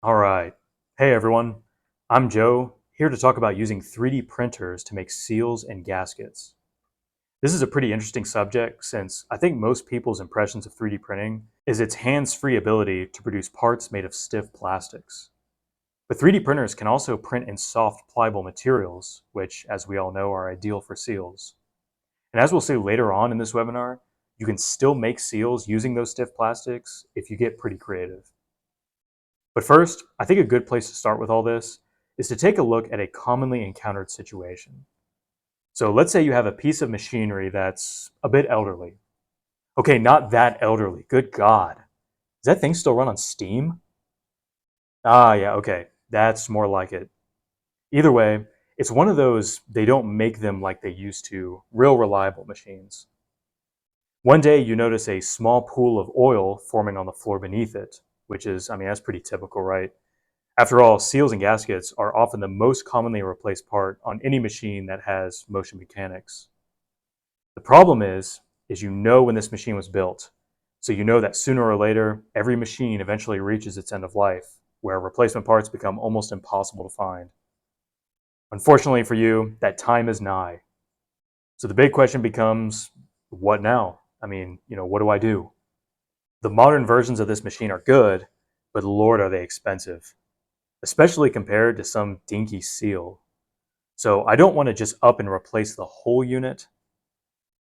All right. Hey everyone. I'm Joe, here to talk about using 3D printers to make seals and gaskets. This is a pretty interesting subject since I think most people's impressions of 3D printing is its hands-free ability to produce parts made of stiff plastics. But 3D printers can also print in soft, pliable materials, which, as we all know, are ideal for seals. And as we'll see later on in this webinar, you can still make seals using those stiff plastics if you get pretty creative. But first, I think a good place to start with all this is to take a look at a commonly encountered situation. So let's say you have a piece of machinery that's a bit elderly. Okay, not that elderly. Good God. Does that thing still run on Steam? Ah, yeah, okay. That's more like it. Either way, it's one of those they don't make them like they used to, real reliable machines. One day you notice a small pool of oil forming on the floor beneath it, which is, that's pretty typical, right? After all, seals and gaskets are often the most commonly replaced part on any machine that has motion mechanics. The problem is you know when this machine was built. So you know that sooner or later, every machine eventually reaches its end of life, where replacement parts become almost impossible to find. Unfortunately for you, that time is nigh. So the big question becomes, what now? What do I do? The modern versions of this machine are good, but Lord, are they expensive, especially compared to some dinky seal. So I don't want to just up and replace the whole unit.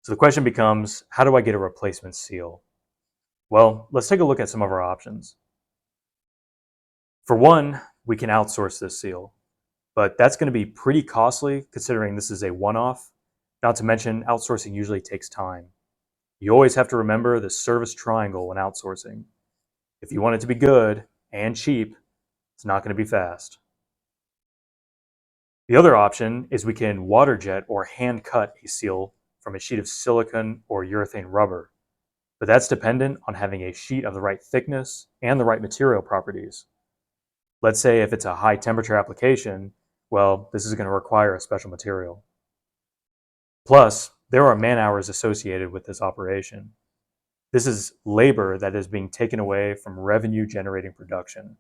So the question becomes, how do I get a replacement seal? Well, let's take a look at some of our options. For one, we can outsource this seal, but that's going to be pretty costly considering this is a one-off. Not to mention, outsourcing usually takes time. You always have to remember the service triangle when outsourcing. If you want it to be good and cheap, it's not going to be fast. The other option is we can water jet or hand cut a seal from a sheet of silicone or urethane rubber, but that's dependent on having a sheet of the right thickness and the right material properties. Let's say if it's a high temperature application, well, this is going to require a special material. Plus, there are man hours associated with this operation. This is labor that is being taken away from revenue generating production.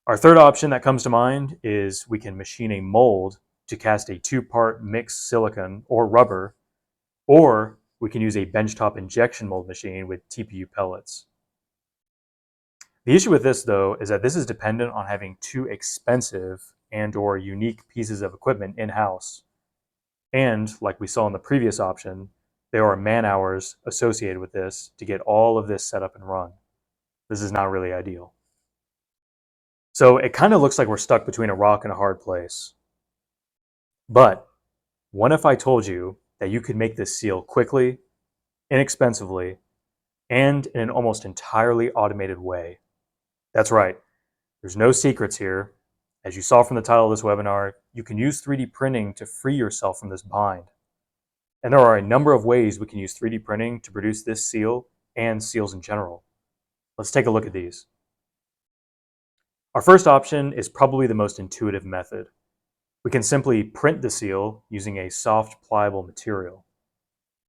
Our third option that comes to mind is we can machine a mold to cast a two-part mixed silicone or rubber, or we can use a benchtop injection mold machine with TPU pellets. The issue with this, though, is that this is dependent on having two expensive and/or unique pieces of equipment in-house. And, like we saw in the previous option, there are man hours associated with this to get all of this set up and run. This is not really ideal. So it kind of looks like we're stuck between a rock and a hard place. But what if I told you that you could make this seal quickly, inexpensively, and in an almost entirely automated way? That's right. There's no secrets here. As you saw from the title of this webinar, you can use 3D printing to free yourself from this bind. And there are a number of ways we can use 3D printing to produce this seal and seals in general. Let's take a look at these. Our first option is probably the most intuitive method. We can simply print the seal using a soft, pliable material.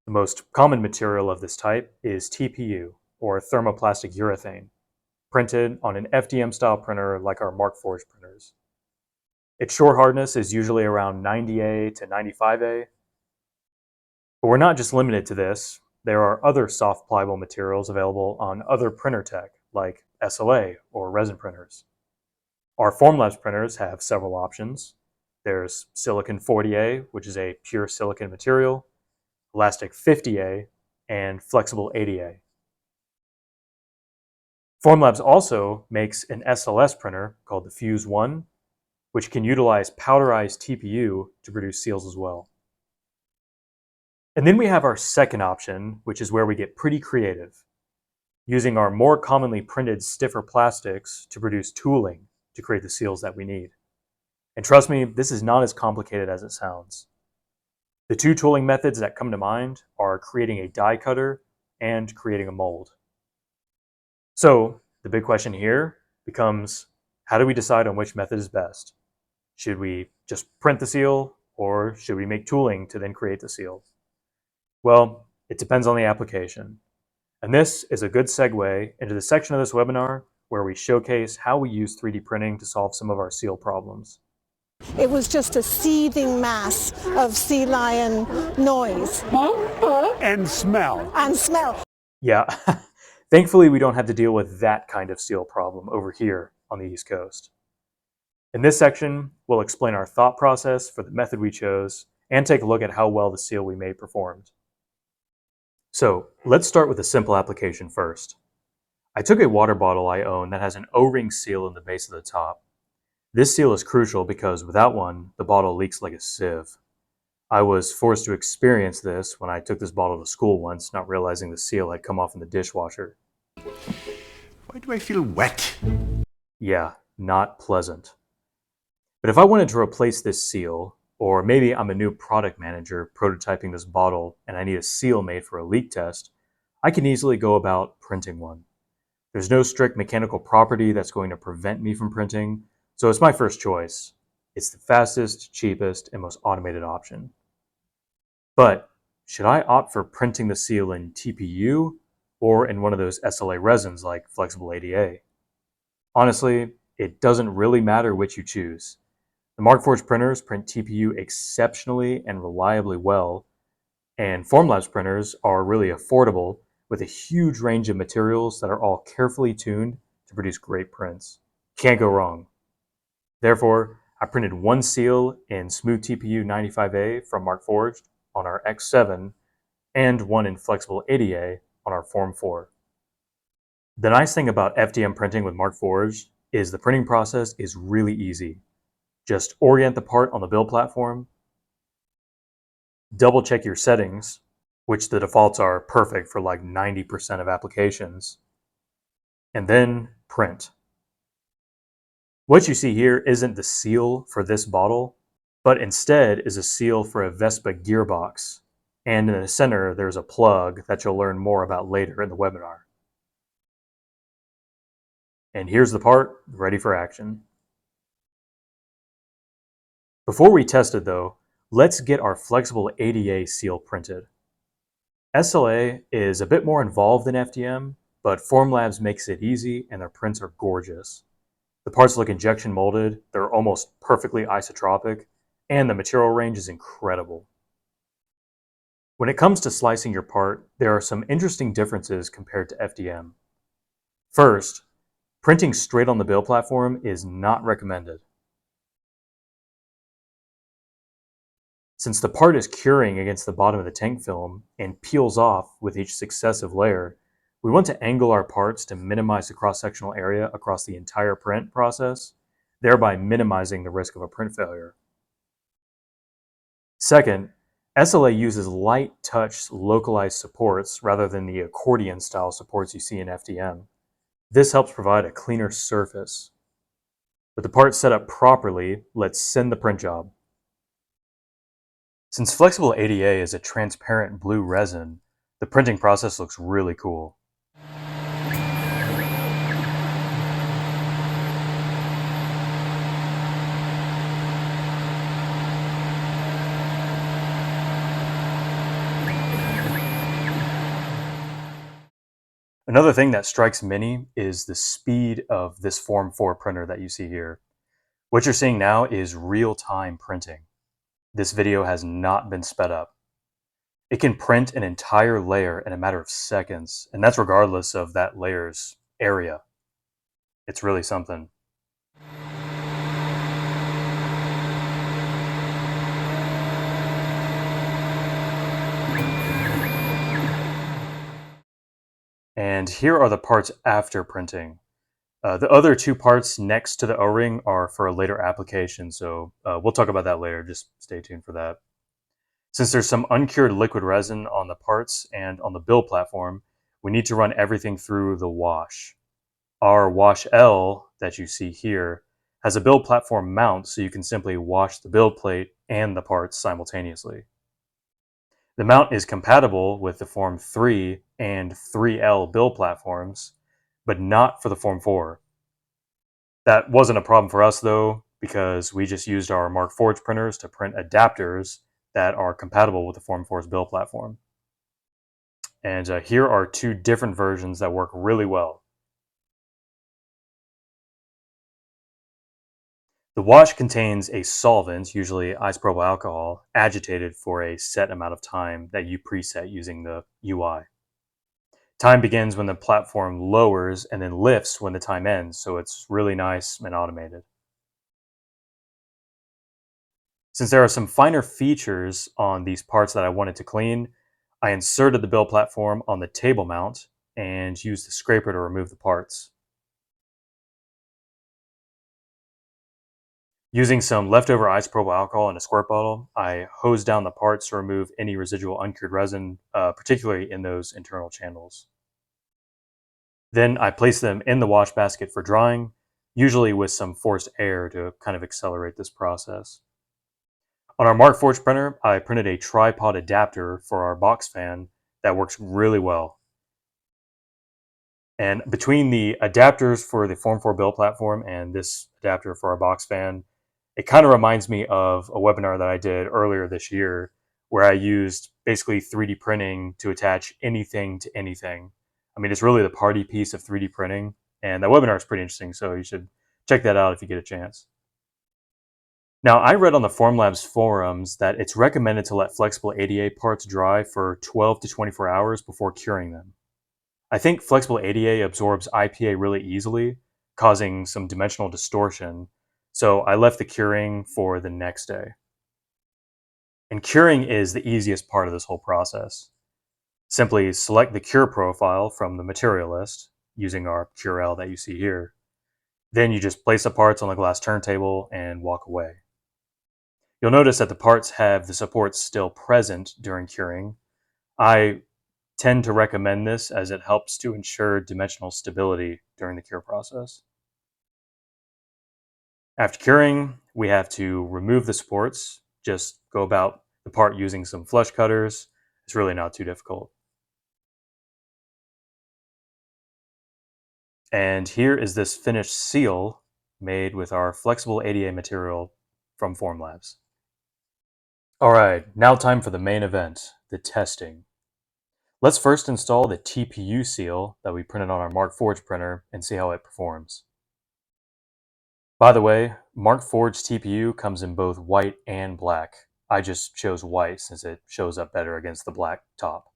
The most common material of this type is TPU, or thermoplastic urethane, printed on an FDM-style printer like our Markforged printers. Its short hardness is usually around 90A to 95A. But we're not just limited to this. There are other soft, pliable materials available on other printer tech, like SLA or resin printers. Our Formlabs printers have several options. There's silicon 40A, which is a pure silicon material, elastic 50A, and flexible 80A. Formlabs also makes an SLS printer called the Fuse 1, which can utilize powderized TPU to produce seals as well. And then we have our second option, which is where we get pretty creative, using our more commonly printed stiffer plastics to produce tooling to create the seals that we need. And trust me, this is not as complicated as it sounds. The two tooling methods that come to mind are creating a die cutter and creating a mold. So the big question here becomes, how do we decide on which method is best? Should we just print the seal, or should we make tooling to then create the seal? Well, it depends on the application. And this is a good segue into the section of this webinar where we showcase how we use 3D printing to solve some of our seal problems. It was just a seething mass of sea lion noise and smell. and smell. Yeah, thankfully we don't have to deal with that kind of seal problem over here on the East Coast. In this section, we'll explain our thought process for the method we chose and take a look at how well the seal we made performed. So let's start with a simple application first. I took a water bottle I own that has an O-ring seal in the base of the top. This seal is crucial because without one, the bottle leaks like a sieve. I was forced to experience this when I took this bottle to school once, not realizing the seal had come off in the dishwasher. Why do I feel wet? Yeah, not pleasant. But if I wanted to replace this seal, or maybe I'm a new product manager prototyping this bottle and I need a seal made for a leak test, I can easily go about printing one. There's no strict mechanical property that's going to prevent me from printing, so it's my first choice. It's the fastest, cheapest, and most automated option. But should I opt for printing the seal in TPU or in one of those SLA resins like flexible ADA? Honestly, it doesn't really matter which you choose. The Markforged printers print TPU exceptionally and reliably well, and Formlabs printers are really affordable with a huge range of materials that are all carefully tuned to produce great prints. Can't go wrong. Therefore, I printed one seal in Smooth TPU 95A from Markforged on our X7 and one in Flexible ADA on our Form 4. The nice thing about FDM printing with Markforged is the printing process is really easy. Just orient the part on the build platform, double check your settings, which the defaults are perfect for like 90% of applications, and then print. What you see here isn't the seal for this bottle, but instead is a seal for a Vespa gearbox. And in the center, there's a plug that you'll learn more about later in the webinar. And here's the part ready for action. Before we test it though, let's get our flexible ADA seal printed. SLA is a bit more involved than FDM, but Formlabs makes it easy and their prints are gorgeous. The parts look injection molded, they're almost perfectly isotropic, and the material range is incredible. When it comes to slicing your part, there are some interesting differences compared to FDM. First, printing straight on the build platform is not recommended. Since the part is curing against the bottom of the tank film and peels off with each successive layer, we want to angle our parts to minimize the cross-sectional area across the entire print process, thereby minimizing the risk of a print failure. Second, SLA uses light touch localized supports rather than the accordion style supports you see in FDM. This helps provide a cleaner surface. With the part set up properly, let's send the print job. Since flexible ADA is a transparent blue resin, the printing process looks really cool. Another thing that strikes many is the speed of this Form 4 printer that you see here. What you're seeing now is real-time printing. This video has not been sped up. It can print an entire layer in a matter of seconds, and that's regardless of that layer's area. It's really something. And here are the parts after printing. The other two parts next to the O-ring are for a later application, so we'll talk about that later. Just stay tuned for that. Since there's some uncured liquid resin on the parts and on the build platform, we need to run everything through the wash. Our Wash L that you see here has a build platform mount, so you can simply wash the build plate and the parts simultaneously. The mount is compatible with the Form 3 and 3L build platforms, but not for the Form 4. That wasn't a problem for us though, because we just used our Markforged printers to print adapters that are compatible with the Form 4's build platform. And here are two different versions that work really well. The wash contains a solvent, usually isopropyl alcohol, agitated for a set amount of time that you preset using the UI. Time begins when the platform lowers and then lifts when the time ends, so it's really nice and automated. Since there are some finer features on these parts that I wanted to clean, I inserted the build platform on the table mount and used the scraper to remove the parts. Using some leftover isopropyl alcohol in a squirt bottle, I hosed down the parts to remove any residual uncured resin, particularly in those internal channels. Then I placed them in the wash basket for drying, usually with some forced air to kind of accelerate this process. On our Markforged printer, I printed a tripod adapter for our box fan that works really well. And between the adapters for the Form 4 build platform and this adapter for our box fan, it kind of reminds me of a webinar that I did earlier this year where I used basically 3D printing to attach anything to anything. I mean, it's really the party piece of 3D printing, and that webinar is pretty interesting, so you should check that out if you get a chance. Now, I read on the Formlabs forums that it's recommended to let flexible ADA parts dry for 12 to 24 hours before curing them. I think flexible ADA absorbs IPA really easily, causing some dimensional distortion, so I left the curing for the next day. And curing is the easiest part of this whole process. Simply select the cure profile from the material list using our curel that you see here. Then you just place the parts on the glass turntable and walk away. You'll notice that the parts have the supports still present during curing. I tend to recommend this as it helps to ensure dimensional stability during the cure process. After curing, we have to remove the supports. Just go about the part using some flush cutters. It's really not too difficult. And here is this finished seal made with our flexible ADA material from Formlabs. All right, now time for the main event, the testing. Let's first install the TPU seal that we printed on our Markforged printer and see how it performs. By the way, Markforged TPU comes in both white and black. I just chose white since it shows up better against the black top.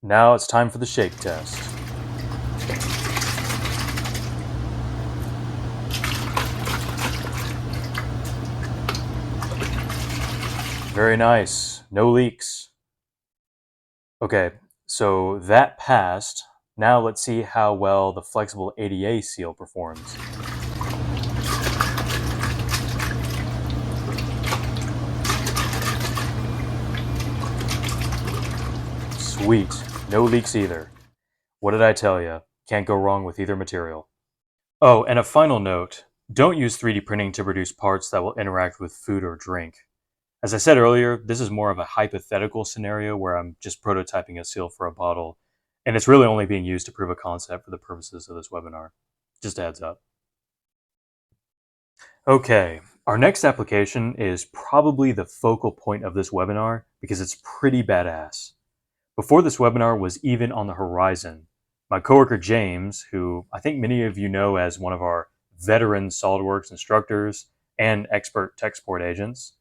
Now it's time for the shake test. Very nice, no leaks. Okay, so that passed. Now let's see how well the flexible ADA seal performs. Sweet, no leaks either. What did I tell you? Can't go wrong with either material. Oh, and a final note, don't use 3D printing to produce parts that will interact with food or drink. As I said earlier, this is more of a hypothetical scenario where I'm just prototyping a seal for a bottle, and it's really only being used to prove a concept for the purposes of this webinar. Just a heads up. Okay, our next application is probably the focal point of this webinar because it's pretty badass. Before this webinar was even on the horizon, my coworker James, who I think many of you know as one of our veteran SOLIDWORKS instructors and expert tech support agents,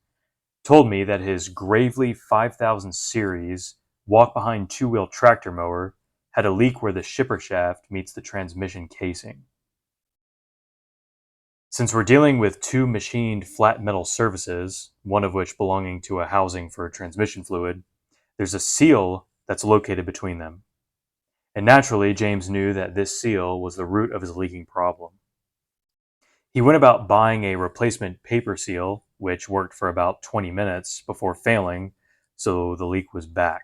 told me that his Gravely 5000 series walk-behind two-wheel tractor mower had a leak where the shipper shaft meets the transmission casing. Since we're dealing with two machined flat metal surfaces, one of which belonging to a housing for transmission fluid, there's a seal that's located between them. And naturally, James knew that this seal was the root of his leaking problem. He went about buying a replacement paper seal, which worked for about 20 minutes before failing, so the leak was back.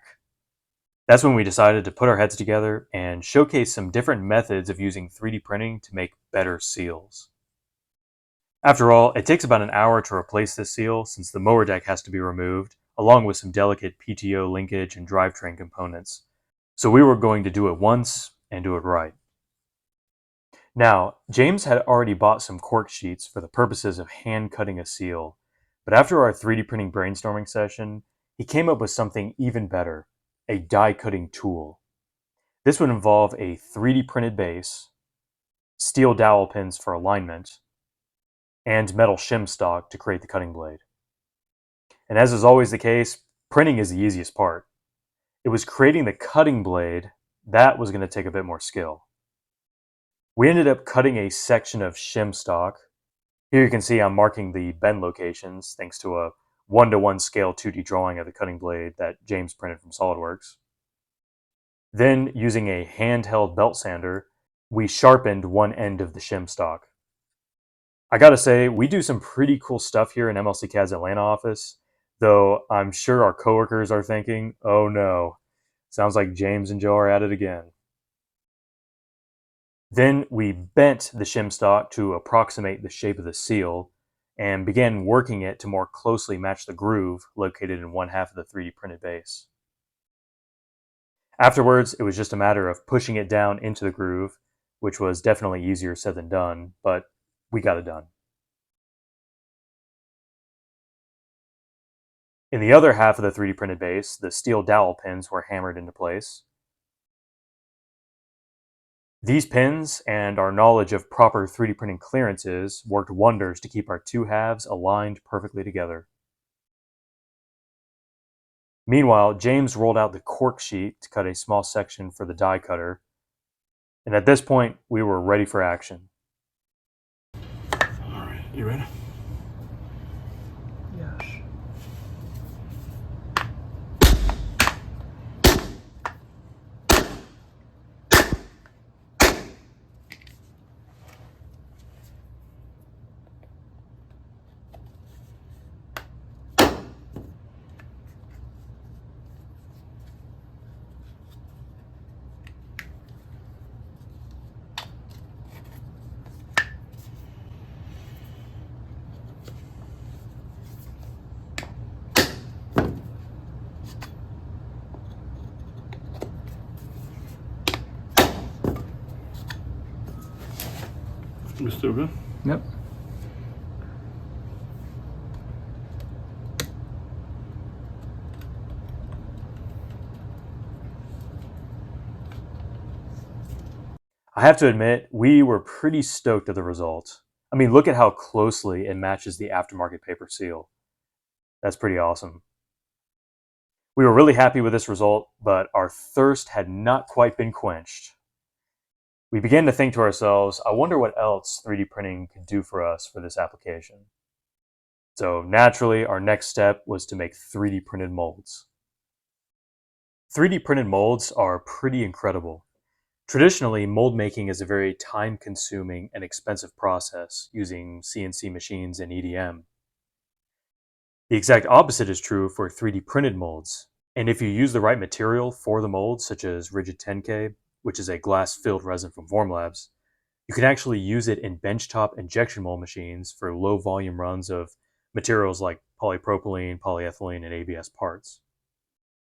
That's when we decided to put our heads together and showcase some different methods of using 3D printing to make better seals. After all, it takes about an hour to replace this seal since the mower deck has to be removed, along with some delicate PTO linkage and drivetrain components. So we were going to do it once and do it right. Now, James had already bought some cork sheets for the purposes of hand cutting a seal, but after our 3D printing brainstorming session, he came up with something even better, a die cutting tool. This would involve a 3D printed base, steel dowel pins for alignment, and metal shim stock to create the cutting blade. And as is always the case, printing is the easiest part. It was creating the cutting blade that was going to take a bit more skill. We ended up cutting a section of shim stock. Here you can see I'm marking the bend locations thanks to a 1:1 scale 2D drawing of the cutting blade that James printed from SolidWorks. Then, using a handheld belt sander, we sharpened one end of the shim stock. I gotta say, we do some pretty cool stuff here in MLC CAD's Atlanta office, though I'm sure our coworkers are thinking, oh no, sounds like James and Joe are at it again. Then we bent the shim stock to approximate the shape of the seal and began working it to more closely match the groove located in one half of the 3D printed base. Afterwards, it was just a matter of pushing it down into the groove, which was definitely easier said than done, but we got it done. In the other half of the 3D printed base, the steel dowel pins were hammered into place. These pins and our knowledge of proper 3D printing clearances worked wonders to keep our two halves aligned perfectly together. Meanwhile, James rolled out the cork sheet to cut a small section for the die cutter, and at this point, we were ready for action. All right, you ready? Yes. You still good? Yep. I have to admit, we were pretty stoked at the result. I mean, look at how closely it matches the aftermarket paper seal. That's pretty awesome. We were really happy with this result, but our thirst had not quite been quenched. We began to think to ourselves, I wonder what else 3D printing could do for us for this application. So naturally, our next step was to make 3D printed molds. 3D printed molds are pretty incredible. Traditionally, mold making is a very time-consuming and expensive process using CNC machines and EDM. The exact opposite is true for 3D printed molds. And if you use the right material for the mold, such as Rigid 10K, which is a glass-filled resin from Formlabs, you can actually use it in benchtop injection mold machines for low volume runs of materials like polypropylene, polyethylene, and ABS parts.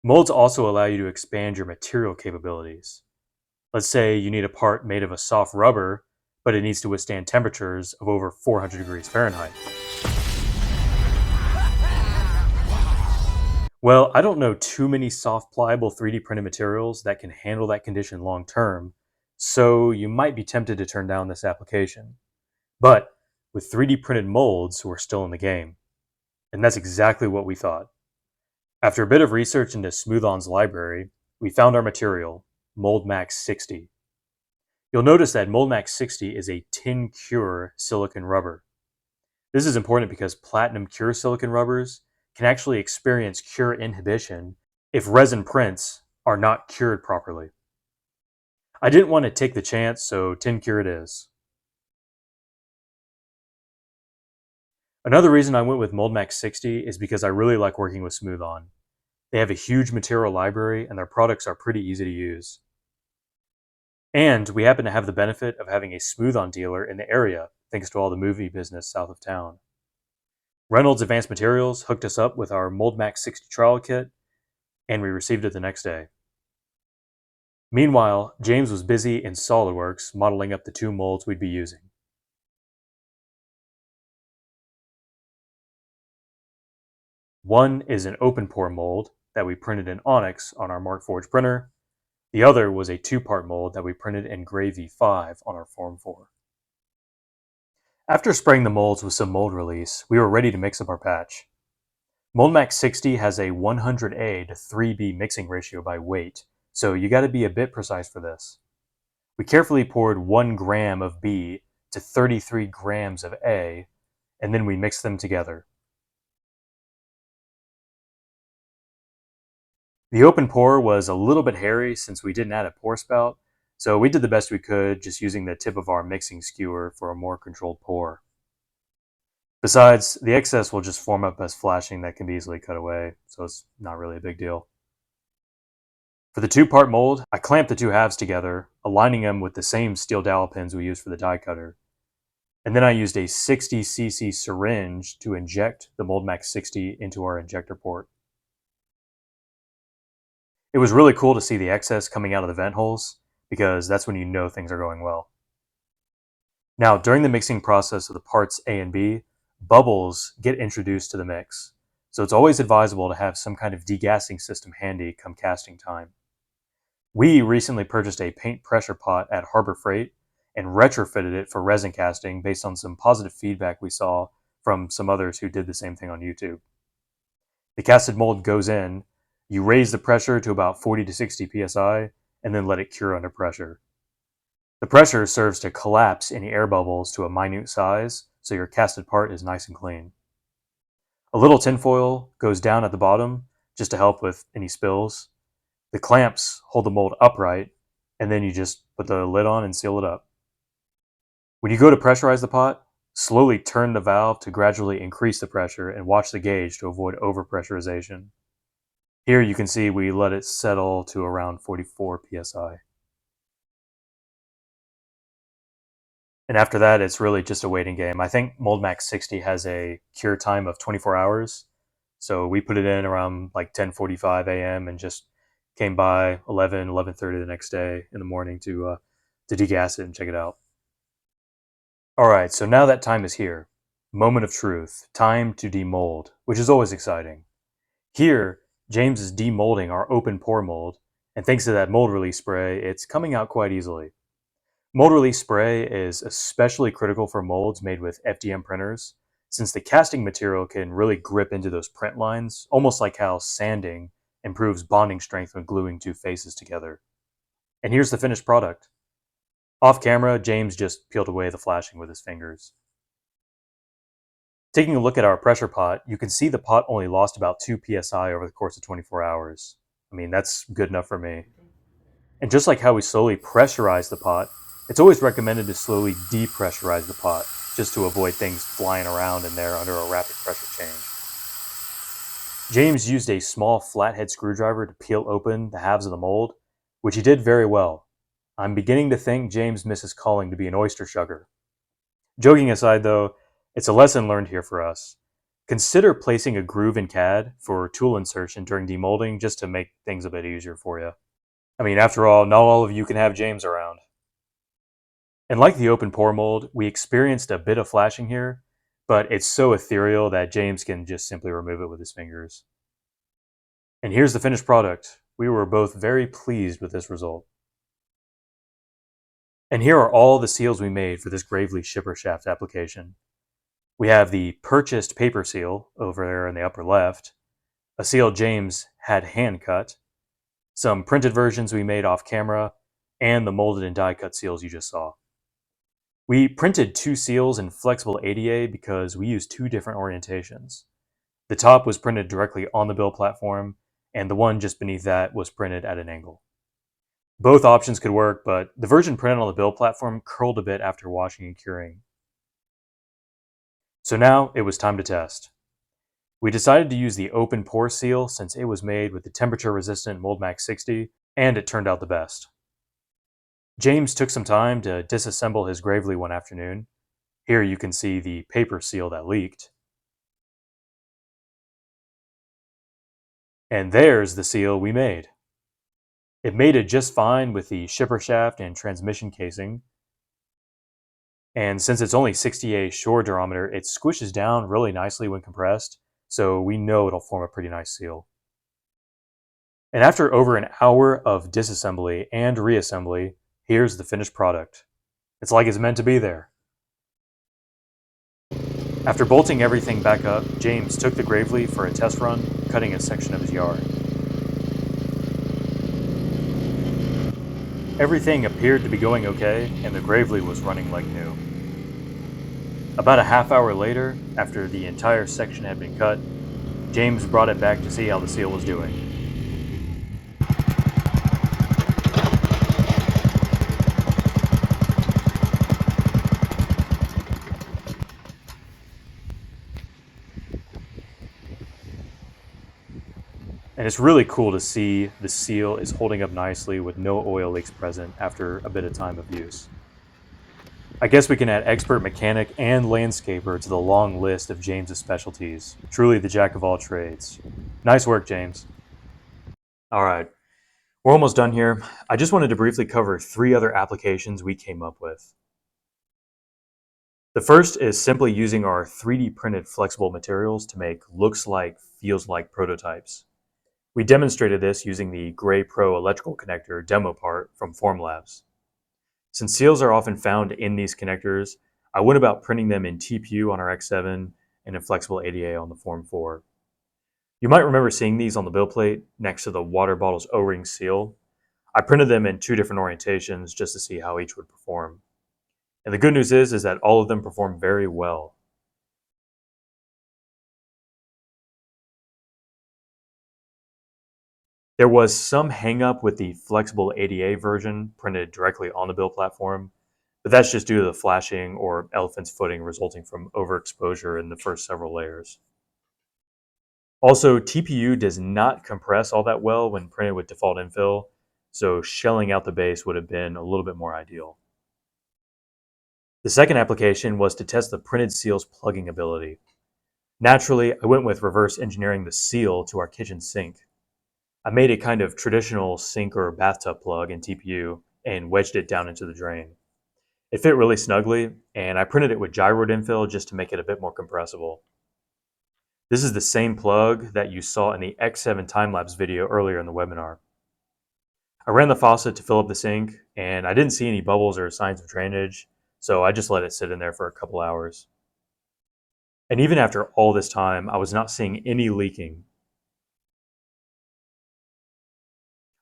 Molds also allow you to expand your material capabilities. Let's say you need a part made of a soft rubber, but it needs to withstand temperatures of over 400 degrees Fahrenheit. Well, I don't know too many soft, pliable 3D printed materials that can handle that condition long term, so you might be tempted to turn down this application. But with 3D printed molds, we're still in the game. And that's exactly what we thought. After a bit of research into Smooth-On's library, we found our material, Mold Max 60. You'll notice that Mold Max 60 is a tin cure silicon rubber. This is important because platinum cure silicon rubbers can actually experience cure inhibition if resin prints are not cured properly. I didn't want to take the chance, so tin cure it is. Another reason I went with Mold Max 60 is because I really like working with Smooth-On. They have a huge material library and their products are pretty easy to use. And we happen to have the benefit of having a Smooth-On dealer in the area, thanks to all the movie business south of town. Reynolds Advanced Materials hooked us up with our Mold Max 60 trial kit, and we received it the next day. Meanwhile, James was busy in SolidWorks modeling up the two molds we'd be using. One is an open pore mold that we printed in Onyx on our Markforged printer. The other was a two-part mold that we printed in Gray V5 on our Form 4. After spraying the molds with some mold release, we were ready to mix up our batch. MoldMax 60 has a 100A to 3B mixing ratio by weight, so you gotta be a bit precise for this. We carefully poured 1 gram of B to 33 grams of A, and then we mixed them together. The open pour was a little bit hairy since we didn't add a pour spout, so we did the best we could just using the tip of our mixing skewer for a more controlled pour. Besides, the excess will just form up as flashing that can be easily cut away, so it's not really a big deal. For the 2-part mold, I clamped the 2 halves together, aligning them with the same steel dowel pins we used for the die cutter. And then I used a 60cc syringe to inject the MoldMax 60 into our injector port. It was really cool to see the excess coming out of the vent holes, because that's when you know things are going well. Now, during the mixing process of the parts A and B, bubbles get introduced to the mix, so it's always advisable to have some kind of degassing system handy come casting time. We recently purchased a paint pressure pot at Harbor Freight and retrofitted it for resin casting based on some positive feedback we saw from some others who did the same thing on YouTube. The casted mold goes in, you raise the pressure to about 40 to 60 psi, and then let it cure under pressure. The pressure serves to collapse any air bubbles to a minute size, so your casted part is nice and clean. A little tinfoil goes down at the bottom just to help with any spills. The clamps hold the mold upright, and then you just put the lid on and seal it up. When you go to pressurize the pot, slowly turn the valve to gradually increase the pressure and watch the gauge to avoid overpressurization. Here you can see we let it settle to around 44 psi. And after that, it's really just a waiting game. I think MoldMax 60 has a cure time of 24 hours. So we put it in around like 10:45 a.m. and just came by 11:30 the next day in the morning to degas it and check it out. All right, so now that time is here. Moment of truth. Time to demold, which is always exciting. Here, James is demolding our open pour mold, and thanks to that mold release spray, it's coming out quite easily. Mold release spray is especially critical for molds made with FDM printers, since the casting material can really grip into those print lines, almost like how sanding improves bonding strength when gluing 2 faces together. And here's the finished product. Off camera, James just peeled away the flashing with his fingers. Taking a look at our pressure pot, you can see the pot only lost about 2 psi over the course of 24 hours. I mean, that's good enough for me. And just like how we slowly pressurize the pot, it's always recommended to slowly depressurize the pot, just to avoid things flying around in there under a rapid pressure change. James used a small flathead screwdriver to peel open the halves of the mold, which he did very well. I'm beginning to think James misses calling to be an oyster shucker. Joking aside though, it's a lesson learned here for us. Consider placing a groove in CAD for tool insertion during demolding just to make things a bit easier for you. I mean, after all, not all of you can have James around. And like the open pour mold, we experienced a bit of flashing here, but it's so ethereal that James can just simply remove it with his fingers. And here's the finished product. We were both very pleased with this result. And here are all the seals we made for this Gravely shipper shaft application. We have the purchased paper seal over there in the upper left, a seal James had hand cut, some printed versions we made off camera, and the molded and die cut seals you just saw. We printed 2 seals in flexible ADA because we used 2 different orientations. The top was printed directly on the build platform, and the one just beneath that was printed at an angle. Both options could work, but the version printed on the build platform curled a bit after washing and curing. So now it was time to test. We decided to use the open pour seal since it was made with the temperature resistant MoldMax 60, and it turned out the best. James took some time to disassemble his Gravely one afternoon. Here you can see the paper seal that leaked. And there's the seal we made. It mated just fine with the shipper shaft and transmission casing. And since it's only 60A shore durometer, it squishes down really nicely when compressed, so we know it'll form a pretty nice seal. And after over an hour of disassembly and reassembly, here's the finished product. It's like it's meant to be there. After bolting everything back up, James took the Gravely for a test run, cutting a section of his yard. Everything appeared to be going okay, and the Gravely was running like new. About a half hour later, after the entire section had been cut, James brought it back to see how the seal was doing. And it's really cool to see the seal is holding up nicely with no oil leaks present after a bit of time of use. I guess we can add expert mechanic and landscaper to the long list of James's specialties. Truly the jack of all trades. Nice work, James. All right, we're almost done here. I just wanted to briefly cover 3 other applications we came up with. The first is simply using our 3D printed flexible materials to make looks like, feels like prototypes. We demonstrated this using the Gray Pro electrical connector demo part from Formlabs. Since seals are often found in these connectors, I went about printing them in TPU on our X7 and in flexible ADA on the Form 4. You might remember seeing these on the build plate next to the water bottle's O-ring seal. I printed them in 2 different orientations just to see how each would perform. And the good news is that all of them perform very well. There was some hang-up with the flexible ADA version printed directly on the build platform, but that's just due to the flashing or elephant's footing resulting from overexposure in the first several layers. Also, TPU does not compress all that well when printed with default infill, so shelling out the base would have been a little bit more ideal. The second application was to test the printed seal's plugging ability. Naturally, I went with reverse engineering the seal to our kitchen sink. I made a kind of traditional sink or bathtub plug in TPU and wedged it down into the drain. It fit really snugly, and I printed it with gyroed infill just to make it a bit more compressible. This is the same plug that you saw in the X7 time-lapse video earlier in the webinar. I ran the faucet to fill up the sink, and I didn't see any bubbles or signs of drainage, so I just let it sit in there for a couple hours. And even after all this time, I was not seeing any leaking.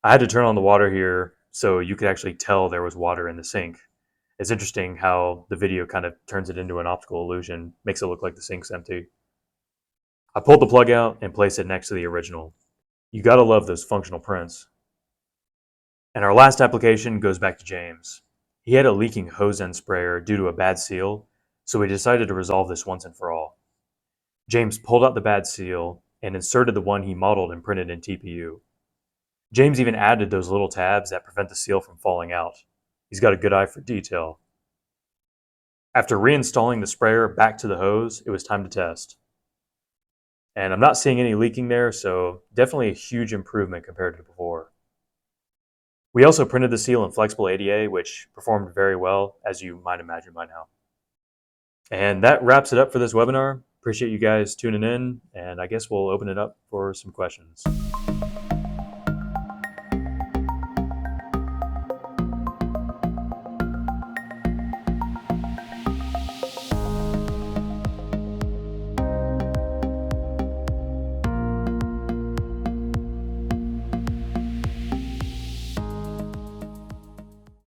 I had to turn on the water here so you could actually tell there was water in the sink. It's interesting how the video kind of turns it into an optical illusion, makes it look like the sink's empty. I pulled the plug out and placed it next to the original. You gotta love those functional prints. And our last application goes back to James. He had a leaking hose end sprayer due to a bad seal, so we decided to resolve this once and for all. James pulled out the bad seal and inserted the one he modeled and printed in TPU. James even added those little tabs that prevent the seal from falling out. He's got a good eye for detail. After reinstalling the sprayer back to the hose, it was time to test. And I'm not seeing any leaking there, so definitely a huge improvement compared to before. We also printed the seal in flexible ADA, which performed very well, as you might imagine by now. And that wraps it up for this webinar. Appreciate you guys tuning in, and I guess we'll open it up for some questions.